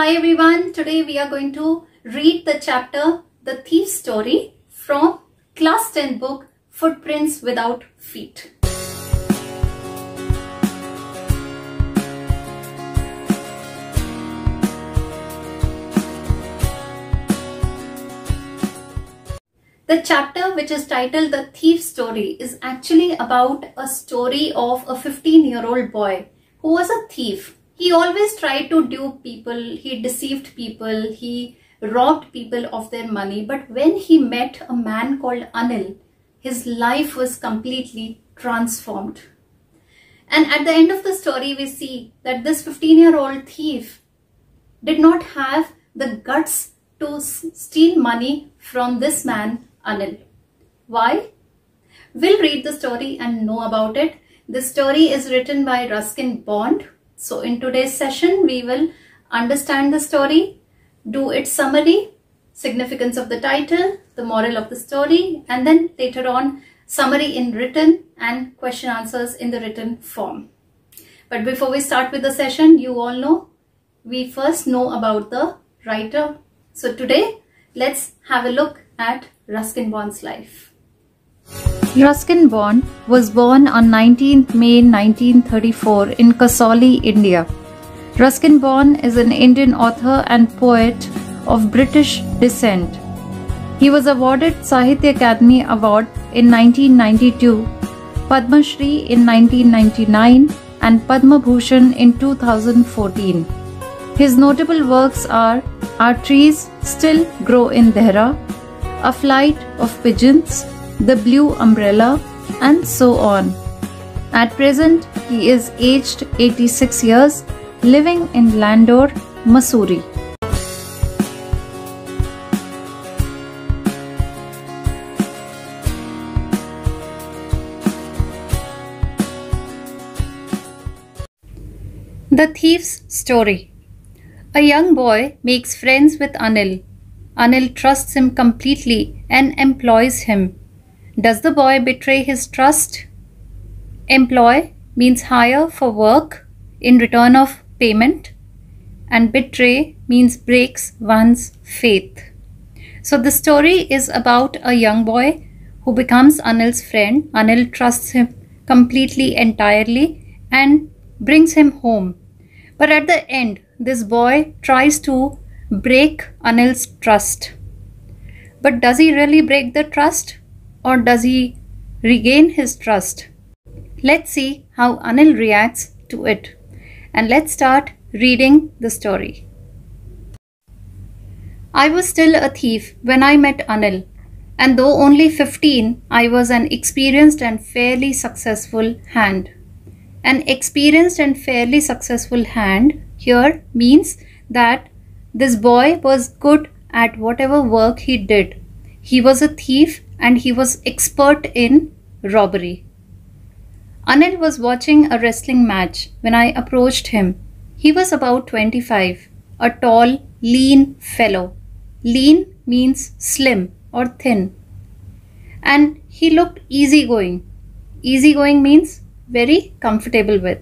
Hi everyone, today we are going to read the chapter The Thief's Story from Class 10 book Footprints Without Feet. The chapter, which is titled The Thief's Story, is actually about a story of a 15-year-old boy who was a thief. He always tried to dupe people, he deceived people, he robbed people of their money. But when he met a man called Anil, his life was completely transformed. And at the end of the story, we see that this 15-year-old thief did not have the guts to steal money from this man, Anil. Why? We'll read the story and know about it. The story is written by Ruskin Bond. So in today's session, we will understand the story, do its summary, significance of the title, the moral of the story, and then later on, summary in written and question answers in the written form. But before we start with the session, you all know, we first know about the writer. So today, let's have a look at Ruskin Bond's life. Ruskin Bond was born on 19th May 1934 in Kasauli, India. Ruskin Bond is an Indian author and poet of British descent. He was awarded Sahitya Akademi Award in 1992, Padma Shri in 1999 and Padma Bhushan in 2014. His notable works are Our Trees Still Grow in Dehra, A Flight of Pigeons, The Blue Umbrella, and so on. At present, he is aged 86 years, living in Landore, Mussoorie. The Thief's Story. A young boy makes friends with Anil. Anil trusts him completely and employs him. Does the boy betray his trust? Employ means hire for work in return of payment, and betray means breaks one's faith. So the story is about a young boy who becomes Anil's friend. Anil trusts him completely, entirely, and brings him home. But at the end, this boy tries to break Anil's trust. But does he really break the trust? Or does he regain his trust? Let's see how Anil reacts to it. And let's start reading the story. I was still a thief when I met Anil, and though only 15, I was an experienced and fairly successful hand. An experienced and fairly successful hand here means that this boy was good at whatever work he did. He was a thief and he was expert in robbery. Anil was watching a wrestling match when I approached him. He was about 25, a tall, lean fellow. Lean means slim or thin. And he looked easygoing. Easygoing means very comfortable with.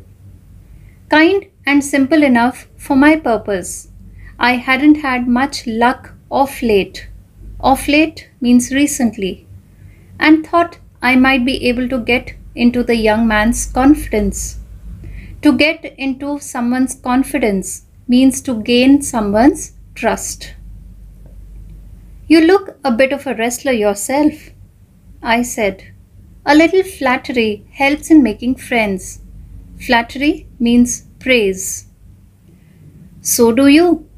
Kind and simple enough for my purpose. I hadn't had much luck of late. Of late means recently. And thought I might be able to get into the young man's confidence. To get into someone's confidence means to gain someone's trust. You look a bit of a wrestler yourself, I said. A little flattery helps in making friends. Flattery means praise. So do you,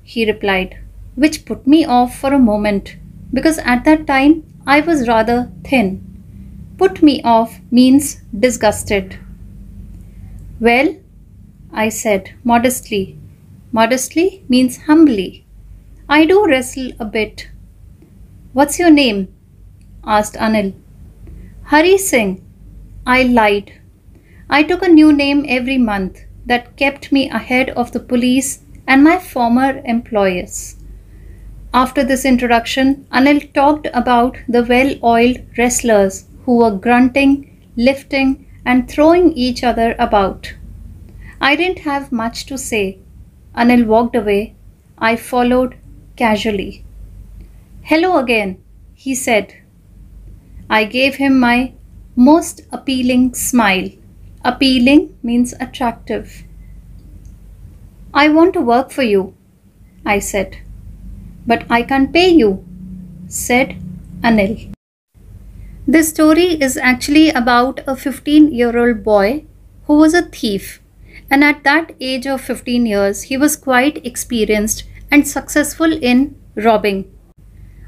he replied, which put me off for a moment because at that time I was rather thin. Put me off means disgusted. Well, I said modestly. Modestly means humbly. I do wrestle a bit. What's your name? Asked Anil. Hari Singh. I lied. I took a new name every month that kept me ahead of the police and my former employers. After this introduction, Anil talked about the well-oiled wrestlers who were grunting, lifting, and throwing each other about. I didn't have much to say. Anil walked away I followed casually. "Hello again," he said. I gave him my most appealing smile. Appealing means attractive. "I want to work for you," I said. "But I can't pay you," said Anil. This story is actually about a 15-year-old boy who was a thief, and at that age of 15 years, he was quite experienced and successful in robbing.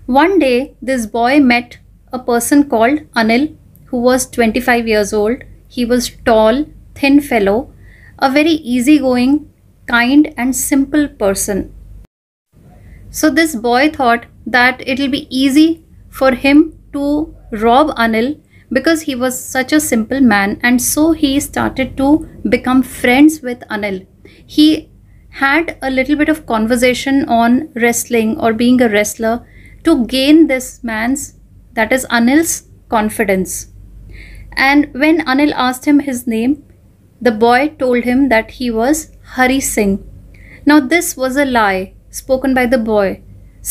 One day, this boy met a person called Anil, who was 25 years old. He was tall, thin fellow, a very easygoing, kind and simple person. So this boy thought that it'll be easy for him to rob Anil because he was such a simple man, and so he started to become friends with Anil. He had a little bit of conversation on wrestling or being a wrestler to gain this man's, that is Anil's, confidence. And when Anil asked him his name, the boy told him that he was Hari Singh. Now this was a lie spoken by the boy.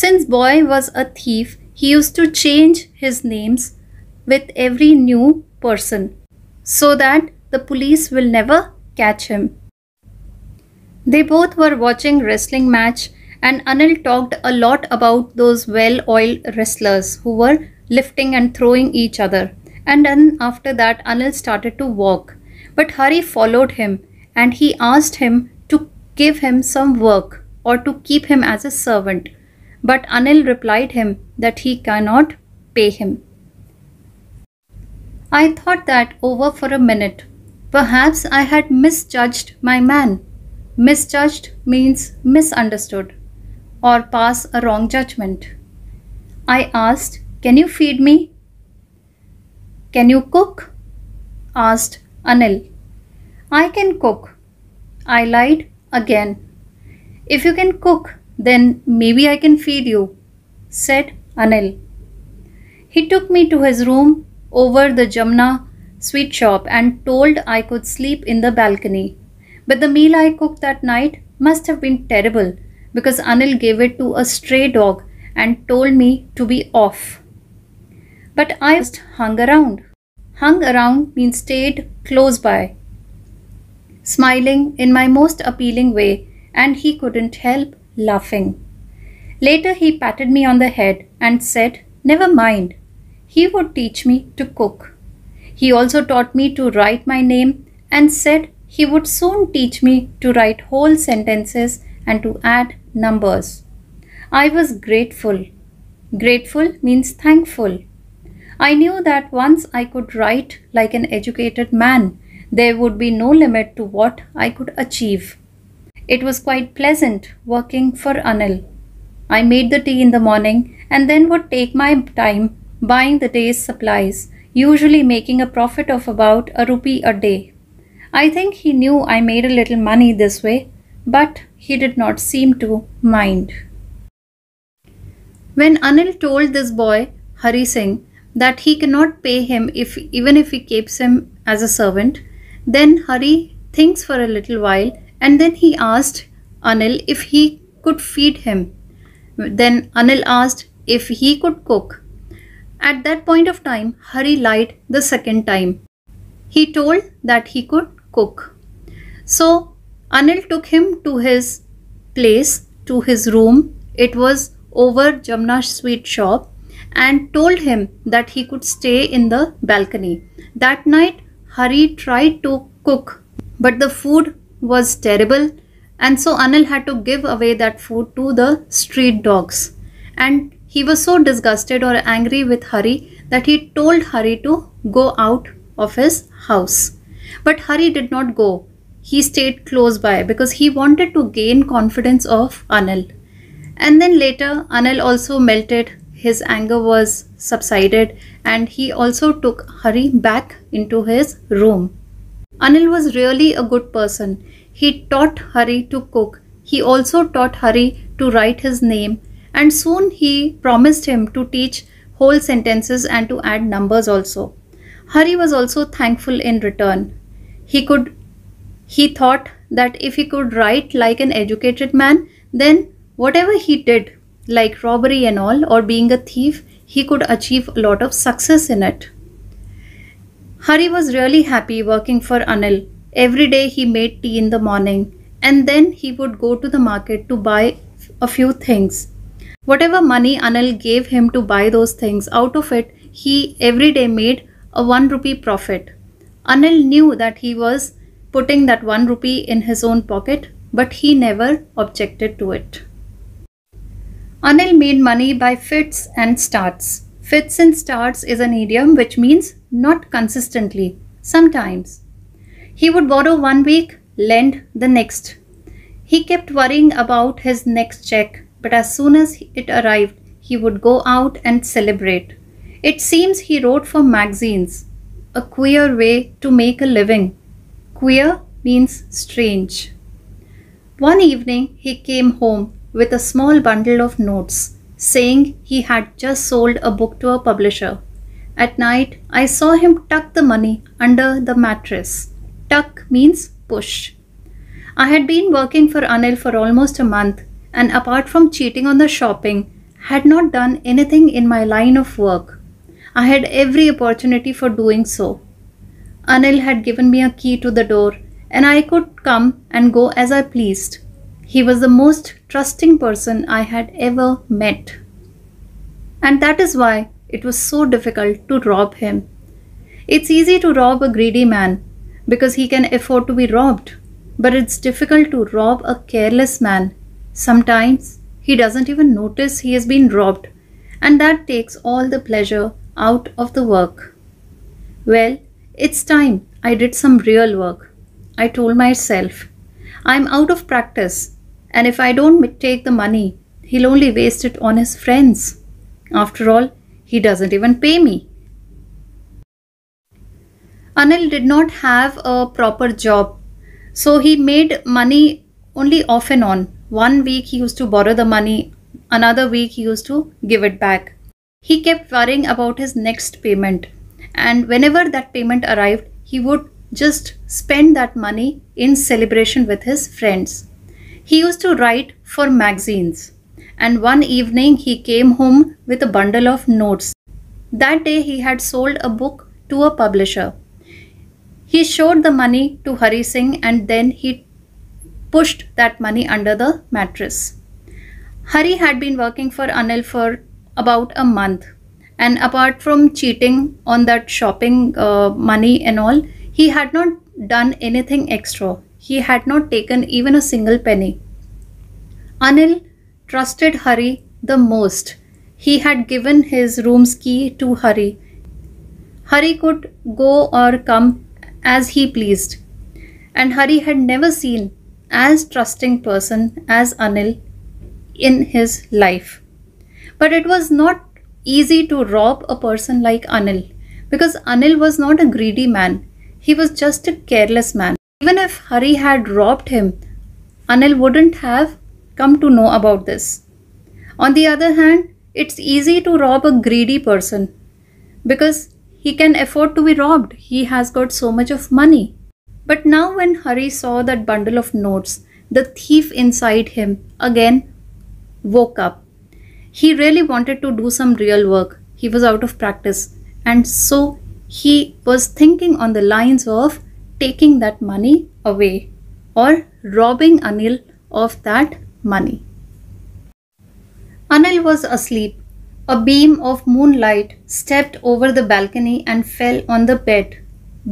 Since boy was a thief, he used to change his names with every new person so that the police will never catch him. They both were watching wrestling match, and Anil talked a lot about those well-oiled wrestlers who were lifting and throwing each other. And then after that, Anil started to walk. But Hari followed him and he asked him to give him some work or to keep him as a servant. But Anil replied him that he cannot pay him. I thought that over for a minute. Perhaps I had misjudged my man. Misjudged means misunderstood or pass a wrong judgment. I asked, "Can you feed me?" "Can you cook?" asked Anil. "I can cook." I lied again. "If you can cook, then maybe I can feed you," said Anil. He took me to his room over the Jamna sweet shop and told I could sleep in the balcony. But the meal I cooked that night must have been terrible because Anil gave it to a stray dog and told me to be off. But I just hung around. Hung around means stayed close by, smiling in my most appealing way, and he couldn't help laughing. Later he patted me on the head and said, "Never mind, he would teach me to cook." He also taught me to write my name and said he would soon teach me to write whole sentences and to add numbers. I was grateful. Grateful means thankful. I knew that once I could write like an educated man, there would be no limit to what I could achieve. It was quite pleasant working for Anil. I made the tea in the morning and then would take my time buying the day's supplies, usually making a profit of about ₹1 a day. I think he knew I made a little money this way, but he did not seem to mind. When Anil told this boy, Hari Singh, that he cannot pay him even if he keeps him as a servant, then Hari thinks for a little while and then he asked Anil if he could feed him. Then Anil asked if he could cook. At that point of time, Hari lied the second time. He told that he could cook. So Anil took him to his place, to his room. It was over Jamna sweet shop, and told him that he could stay in the balcony. That night, Hari tried to cook, but the food was terrible, and so Anil had to give away that food to the street dogs. And he was so disgusted or angry with Hari that he told Hari to go out of his house. But Hari did not go. He stayed close by because he wanted to gain confidence of Anil. And then later Anil also melted. His anger was subsided and he also took Hari back into his room. Anil was really a good person. He taught Hari to cook. He also taught Hari to write his name, and soon he promised him to teach whole sentences and to add numbers also. Hari was also thankful in return. He thought that if he could write like an educated man, then Whatever he did, like robbery and all, or being a thief, he could achieve a lot of success in it. Hari was really happy working for Anil. Every day he made tea in the morning and then he would go to the market to buy a few things. Whatever money Anil gave him to buy those things, out of it, he every day made a 1 rupee profit. Anil knew that he was putting that 1 rupee in his own pocket, but he never objected to it. Anil made money by fits and starts. Fits and starts is an idiom which means not consistently, sometimes. He would borrow 1 week, lend the next. He kept worrying about his next check, but as soon as it arrived, he would go out and celebrate. It seems he wrote for magazines, a queer way to make a living. Queer means strange. One evening, he came home with a small bundle of notes, saying he had just sold a book to a publisher. At night, I saw him tuck the money under the mattress. Tuck means push. I had been working for Anil for almost a month, and apart from cheating on the shopping, had not done anything in my line of work. I had every opportunity for doing so. Anil had given me a key to the door, and I could come and go as I pleased. He was the most trusting person I had ever met. And that is why it was so difficult to rob him. It's easy to rob a greedy man because he can afford to be robbed. But it's difficult to rob a careless man. Sometimes he doesn't even notice he has been robbed, and that takes all the pleasure out of the work. Well, it's time I did some real work. I told myself, I'm out of practice, and if I don't take the money, he'll only waste it on his friends. After all, he doesn't even pay me. Anil did not have a proper job, so he made money only off and on. 1 week he used to borrow the money, another week he used to give it back. He kept worrying about his next payment, and whenever that payment arrived, he would just spend that money in celebration with his friends. He used to write for magazines, and one evening he came home with a bundle of notes. That day he had sold a book to a publisher. He showed the money to Hari Singh and then he pushed that money under the mattress. Hari had been working for Anil for about a month, and apart from cheating on that shopping money and all, he had not done anything extra. He had not taken even a single penny. Anil trusted Hari the most. He had given his room's key to Hari. Hari could go or come as he pleased, and Hari had never seen as trusting person as Anil in his life. But it was not easy to rob a person like Anil, because Anil was not a greedy man. He was just a careless man. Even if Hari had robbed him, Anil wouldn't have come to know about this. On the other hand, it's easy to rob a greedy person because he can afford to be robbed. He has got so much of money. But now when Hari saw that bundle of notes, the thief inside him again woke up. He really wanted to do some real work. He was out of practice, and so he was thinking on the lines of taking that money away or robbing Anil of that money. Anil was asleep. A beam of moonlight stepped over the balcony and fell on the bed.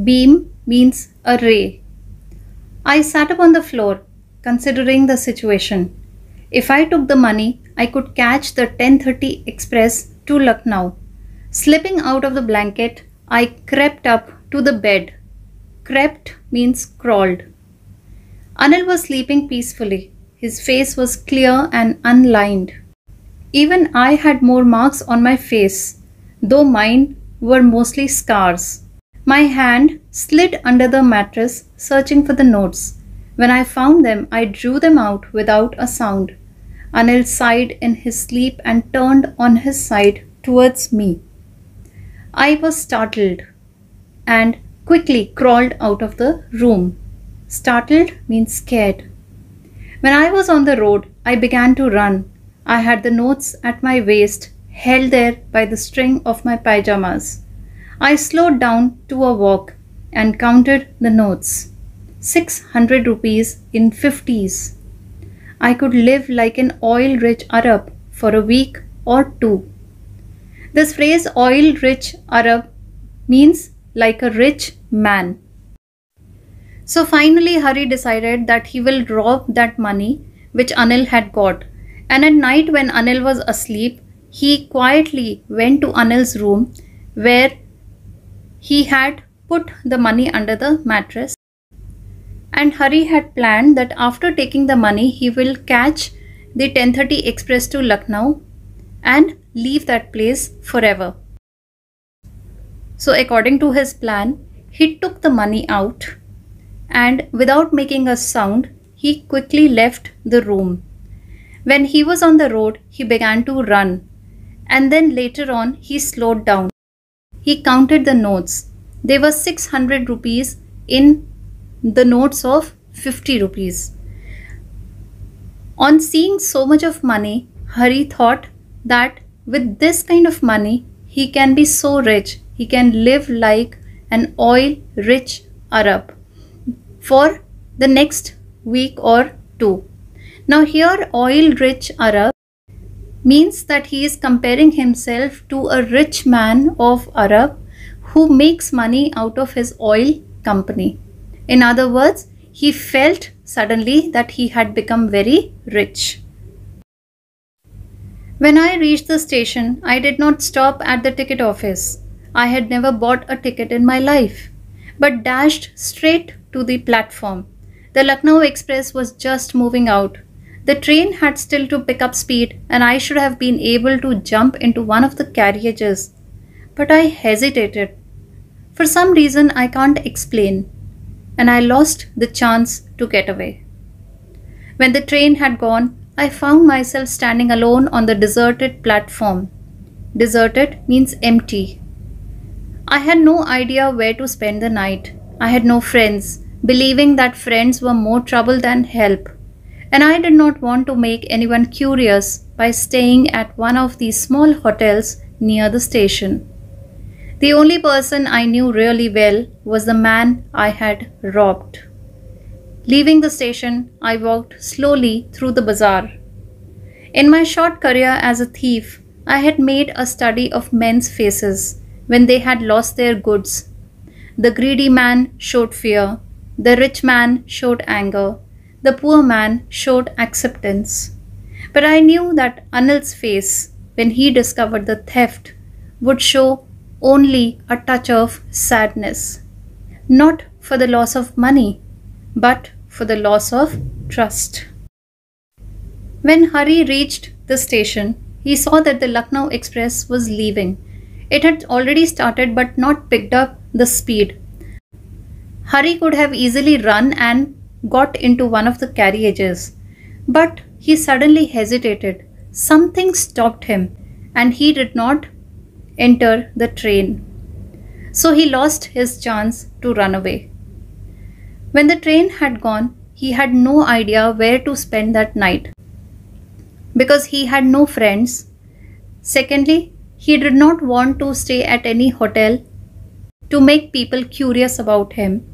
Beam means a ray. I sat up on the floor, considering the situation. If I took the money, I could catch the 10:30 express to Lucknow. Slipping out of the blanket, I crept up to the bed. Crept means crawled. Anil was sleeping peacefully. His face was clear and unlined. Even I had more marks on my face, though mine were mostly scars. My hand slid under the mattress, searching for the notes. When I found them, I drew them out without a sound. Anil sighed in his sleep and turned on his side towards me. I was startled and quickly crawled out of the room. Startled means scared. When I was on the road, I began to run. I had the notes at my waist, held there by the string of my pyjamas. I slowed down to a walk and counted the notes. 600 rupees in 50s. I could live like an oil-rich Arab for a week or two. This phrase oil-rich Arab means like a rich man. So finally Hari decided that he will rob that money which Anil had got. And at night when Anil was asleep, he quietly went to Anil's room where he had put the money under the mattress. And Hari had planned that after taking the money, he will catch the 10:30 express to Lucknow and leave that place forever. So according to his plan, he took the money out and without making a sound, he quickly left the room. When he was on the road, he began to run, and then later on he slowed down. He counted the notes. There were 600 rupees in the notes of 50 rupees. On seeing so much of money, Hari thought that with this kind of money, he can be so rich. He can live like an oil-rich Arab for the next week or two. Now here oil-rich Arab means that he is comparing himself to a rich man of Arab who makes money out of his oil company. In other words, he felt suddenly that he had become very rich. When I reached the station, I did not stop at the ticket office. I had never bought a ticket in my life, but dashed straight to the platform. The Lucknow Express was just moving out. The train had still to pick up speed and I should have been able to jump into one of the carriages. But I hesitated. For some reason I can't explain, and I lost the chance to get away. When the train had gone, I found myself standing alone on the deserted platform. Deserted means empty. I had no idea where to spend the night. I had no friends, believing that friends were more trouble than help. And I did not want to make anyone curious by staying at one of these small hotels near the station. The only person I knew really well was the man I had robbed. Leaving the station, I walked slowly through the bazaar. In my short career as a thief, I had made a study of men's faces when they had lost their goods. The greedy man showed fear, the rich man showed anger, the poor man showed acceptance. But I knew that Anil's face, when he discovered the theft, would show only a touch of sadness, not for the loss of money, but for the loss of trust. When Hari reached the station, he saw that the Lucknow Express was leaving. It had already started but not picked up the speed. Hari could have easily run and got into one of the carriages, but he suddenly hesitated. Something stopped him and he did not enter the train. So he lost his chance to run away. When the train had gone, he had no idea where to spend that night because he had no friends. Secondly, he did not want to stay at any hotel to make people curious about him.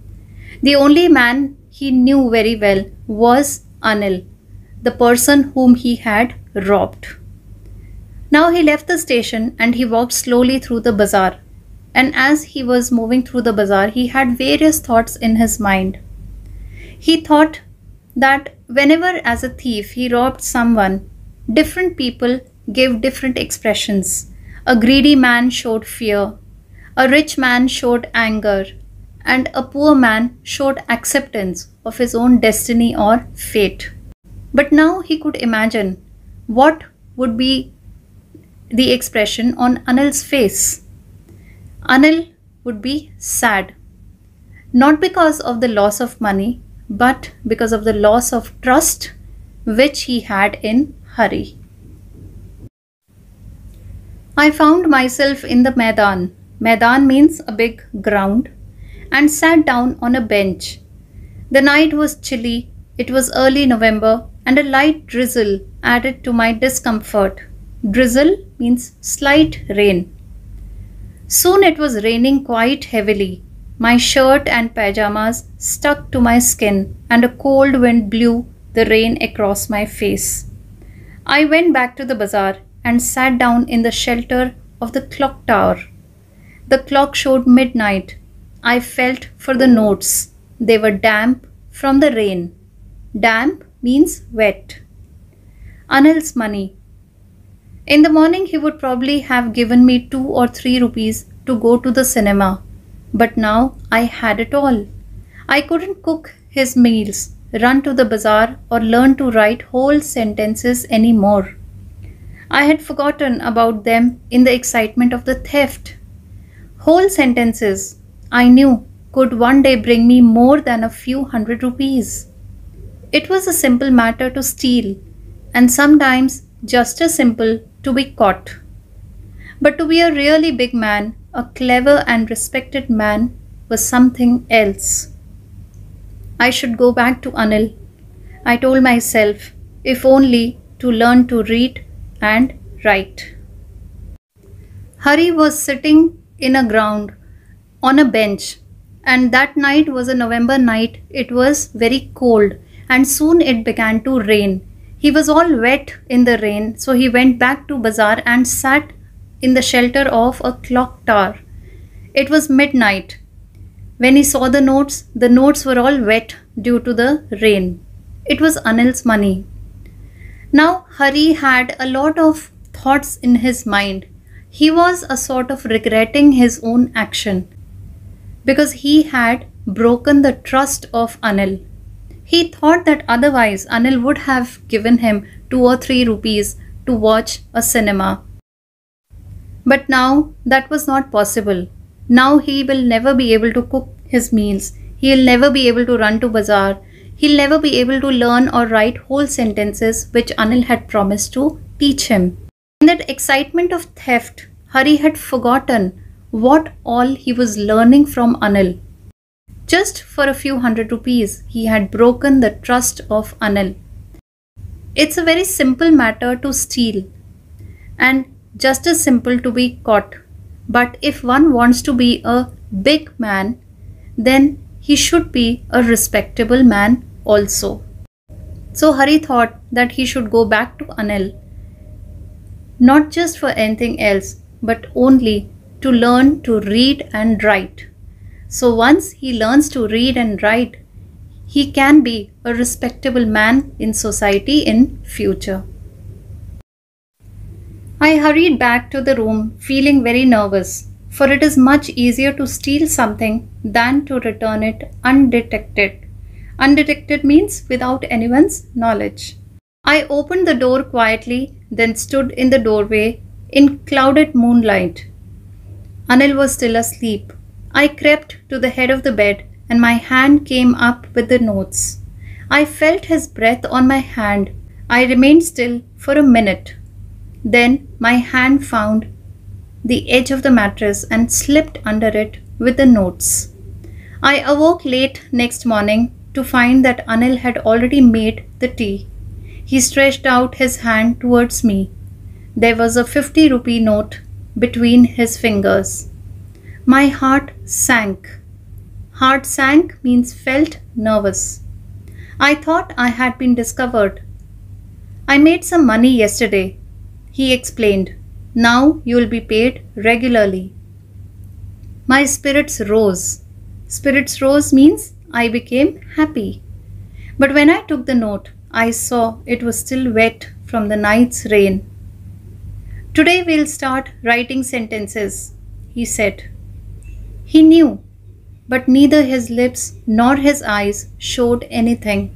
The only man he knew very well was Anil, the person whom he had robbed. Now he left the station and he walked slowly through the bazaar. And as he was moving through the bazaar, he had various thoughts in his mind. He thought that whenever as a thief he robbed someone, different people gave different expressions. A greedy man showed fear, a rich man showed anger, and a poor man showed acceptance of his own destiny or fate. But now he could imagine what would be the expression on Anil's face. Anil would be sad, not because of the loss of money, but because of the loss of trust which he had in Hari. I found myself in the Maidan. Maidan means a big ground, and sat down on a bench. The night was chilly It was early November and a light drizzle added to my discomfort. Drizzle means slight rain. Soon it was raining quite heavily. My shirt and pajamas stuck to my skin and a cold wind blew the rain across my face. I went back to the bazaar and sat down in the shelter of the clock tower. The clock showed midnight. I felt for the notes. They were damp from the rain. Damp means wet. Anil's money. In the morning, he would probably have given me 2 or 3 rupees to go to the cinema. But now I had it all. I couldn't cook his meals, run to the bazaar, or learn to write whole sentences anymore. I had forgotten about them in the excitement of the theft. Whole sentences, I knew, could one day bring me more than a few 100 rupees. It was a simple matter to steal, and sometimes just as simple to be caught. But to be a really big man, a clever and respected man, was something else. I should go back to Anil. I told myself, if only to learn to read and write. Hari was sitting in a ground on a bench, and that night was a November night. It was very cold, and soon it began to rain. He was all wet in the rain, so he went back to bazaar and sat in the shelter of a clock tower. It was midnight. When he saw the notes were all wet due to the rain. It was Anil's money. Now Hari had a lot of thoughts in his mind. He was a sort of regretting his own action because he had broken the trust of Anil. He thought that otherwise Anil would have given him 2 or 3 rupees to watch a cinema. But now that was not possible. Now he will never be able to cook his meals. He'll never be able to run to bazaar. He'll never be able to learn or write whole sentences which Anil had promised to teach him. In that excitement of theft, Hari had forgotten what all he was learning from Anil. Just for a few 100 rupees, he had broken the trust of Anil. It's a very simple matter to steal and just as simple to be caught. But if one wants to be a big man, then he should be a respectable man also. So Hari thought that he should go back to Anil, not just for anything else, but only to learn to read and write. So once he learns to read and write, he can be a respectable man in society in future. I hurried back to the room feeling very nervous, for it is much easier to steal something than to return it undetected. Undetected means without anyone's knowledge. I opened the door quietly, then stood in the doorway in clouded moonlight. Anil was still asleep. I crept to the head of the bed and my hand came up with the notes. I felt his breath on my hand. I remained still for a minute. Then my hand found the edge of the mattress and slipped under it with the notes. I awoke late next morning to find that Anil had already made the tea. He stretched out his hand towards me. There was a 50 rupee note between his fingers. My heart sank. Heart sank means felt nervous. I thought I had been discovered. I made some money yesterday, he explained. Now you will be paid regularly. My spirits rose. Spirits rose means I became happy. But when I took the note, I saw it was still wet from the night's rain. Today we'll start writing sentences, he said. He knew, but neither his lips nor his eyes showed anything.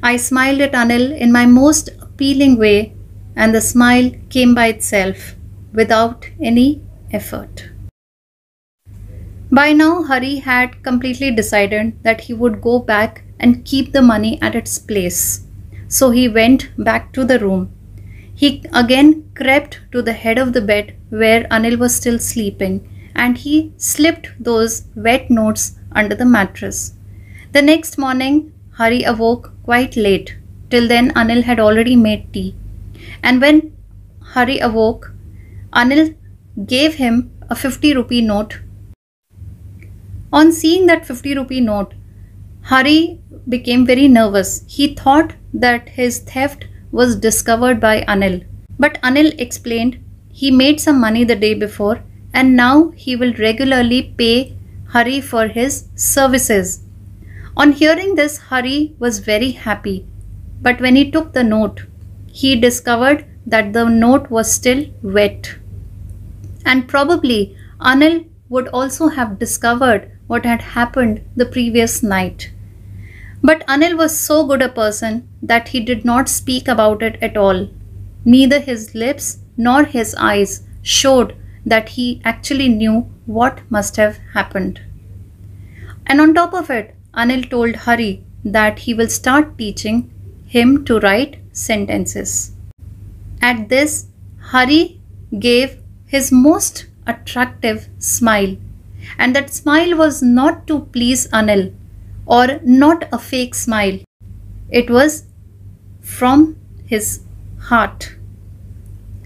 I smiled at Anil in my most appealing way, and the smile came by itself, without any effort. By now, Hari had completely decided that he would go back and keep the money at its place. So he went back to the room. He again crept to the head of the bed where Anil was still sleeping, and he slipped those wet notes under the mattress. The next morning, Hari awoke quite late. Till then, Anil had already made tea. And when Hari awoke, Anil gave him a 50 rupee note. On seeing that 50 rupee note, Hari became very nervous. He thought that his theft was discovered by Anil. But Anil explained he made some money the day before and now he will regularly pay Hari for his services. On hearing this, Hari was very happy. But when he took the note, he discovered that the note was still wet. And probably Anil would also have discovered what had happened the previous night. But Anil was so good a person that he did not speak about it at all. Neither his lips nor his eyes showed that he actually knew what must have happened. And on top of it, Anil told Hari that he will start teaching him to write sentences. At this, Hari gave his most attractive smile. And that smile was not to please Anil or not a fake smile. It was from his heart.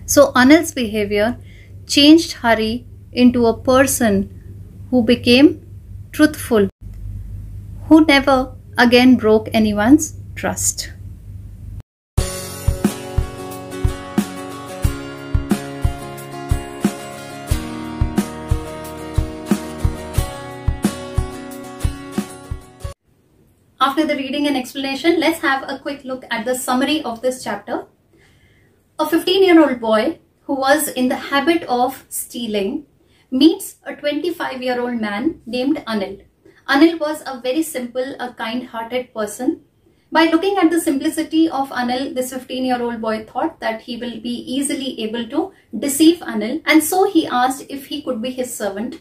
So Anil's behavior changed Hari into a person who became truthful, who never again broke anyone's trust. After the reading and explanation, let's have a quick look at the summary of this chapter. A 15-year-old boy who was in the habit of stealing meets a 25-year-old man named Anil. Anil was a very simple, a kind-hearted person. By looking at the simplicity of Anil, this 15-year-old boy thought that he will be easily able to deceive Anil, and so he asked if he could be his servant.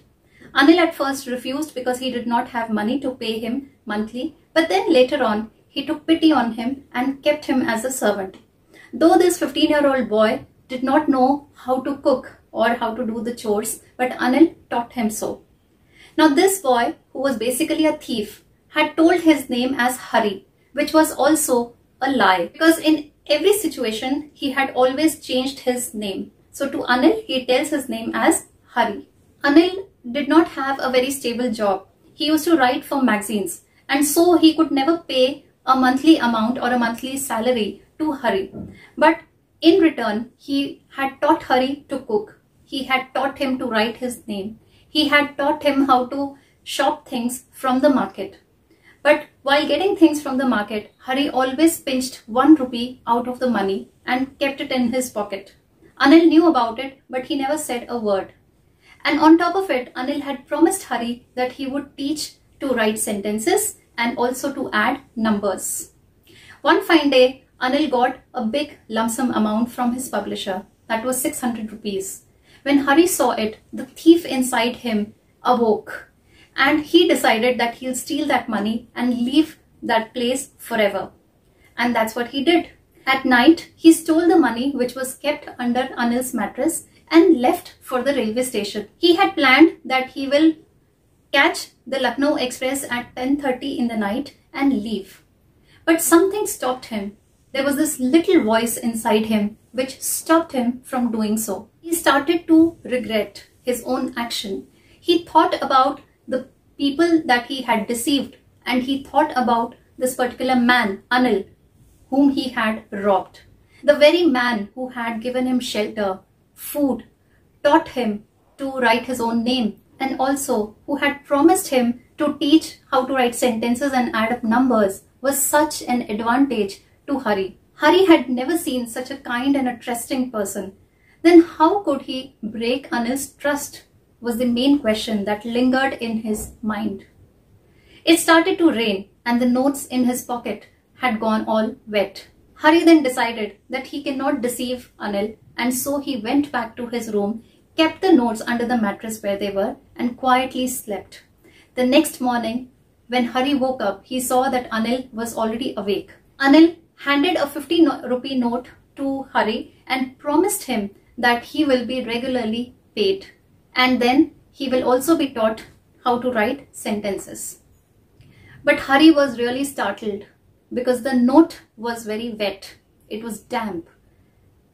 Anil at first refused because he did not have money to pay him monthly, but then later on he took pity on him and kept him as a servant. Though this 15-year-old boy did not know how to cook or how to do the chores, but Anil taught him so. Now this boy, who was basically a thief, had told his name as Hari, which was also a lie, because in every situation he had always changed his name. So to Anil, he tells his name as Hari. Anil did not have a very stable job. He used to write for magazines, and so he could never pay a monthly amount or a monthly salary to Hari. But in return, he had taught Hari to cook. He had taught him to write his name. He had taught him how to shop things from the market. But while getting things from the market, Hari always pinched 1 rupee out of the money and kept it in his pocket. Anil knew about it, but he never said a word. And on top of it, Anil had promised Hari that he would teach to write sentences and also to add numbers. One fine day, Anil got a big lump sum amount from his publisher. That was 600 rupees. When Hari saw it, the thief inside him awoke, and he decided that he'll steal that money and leave that place forever. And that's what he did. At night, he stole the money which was kept under Anil's mattress and left for the railway station. He had planned that he will catch the Lucknow Express at 10:30 in the night and leave. But something stopped him. There was this little voice inside him which stopped him from doing so. He started to regret his own action. He thought about the people that he had deceived, and he thought about this particular man, Anil, whom he had robbed. The very man who had given him shelter, food, taught him to write his own name, and also who had promised him to teach how to write sentences and add up numbers, was such an advantage to Hari. Hari had never seen such a kind and a trusting person. Then how could he break Anil's trust was the main question that lingered in his mind. It started to rain and the notes in his pocket had gone all wet. Hari then decided that he cannot deceive Anil, and so he went back to his room, kept the notes under the mattress where they were, and quietly slept. The next morning, when Hari woke up, he saw that Anil was already awake. Anil handed a 50 rupee note to Hari and promised him that he will be regularly paid, and then he will also be taught how to write sentences. But Hari was really startled because the note was very wet. It was damp.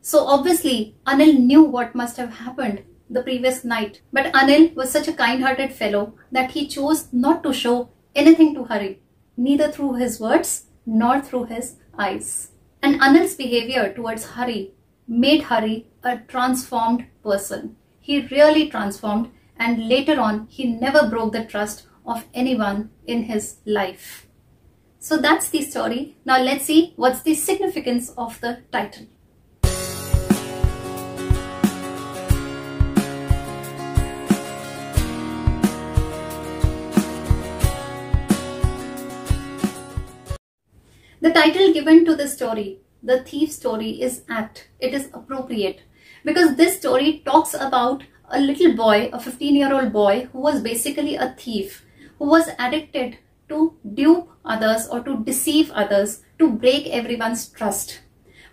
So obviously Anil knew what must have happened the previous night. But Anil was such a kind-hearted fellow that he chose not to show anything to Hari, neither through his words nor through his eyes. And Anil's behavior towards Hari made Hari a transformed person. He really transformed, and later on he never broke the trust of anyone in his life. So that's the story. Now let's see what's the significance of the title. The title given to the story, The Thief Story, is apt. It is appropriate because this story talks about a little boy, a 15-year-old boy who was basically a thief, who was addicted to dupe others or to deceive others, to break everyone's trust.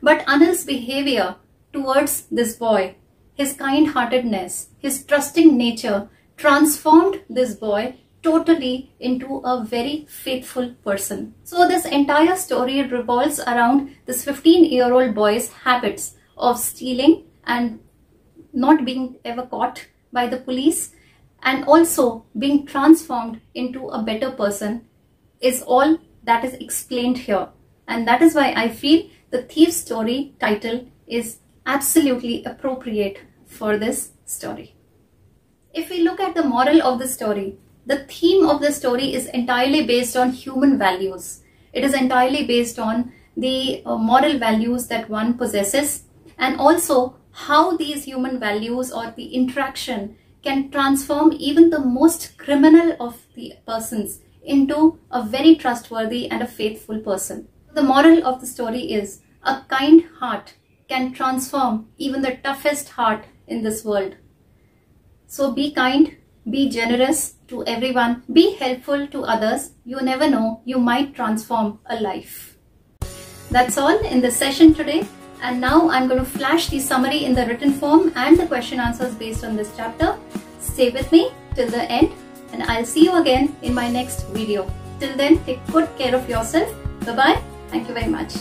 But Anil's behavior towards this boy, his kind-heartedness, his trusting nature transformed this boy totally into a very faithful person. So this entire story revolves around this 15-year-old boy's habits of stealing and not being ever caught by the police, and also being transformed into a better person is all that is explained here. And that is why I feel the Thief Story title is absolutely appropriate for this story. If we look at the moral of the story, the theme of the story is entirely based on human values. It is entirely based on the moral values that one possesses, and also how these human values or the interaction can transform even the most criminal of the persons into a very trustworthy and a faithful person. The moral of the story is a kind heart can transform even the toughest heart in this world. So be kind, be generous to everyone, be helpful to others. You never know, you might transform a life. That's all in this session today. And now I'm going to flash the summary in the written form and the question answers based on this chapter. Stay with me till the end, and I'll see you again in my next video. Till then, take good care of yourself. Bye-bye. Thank you very much.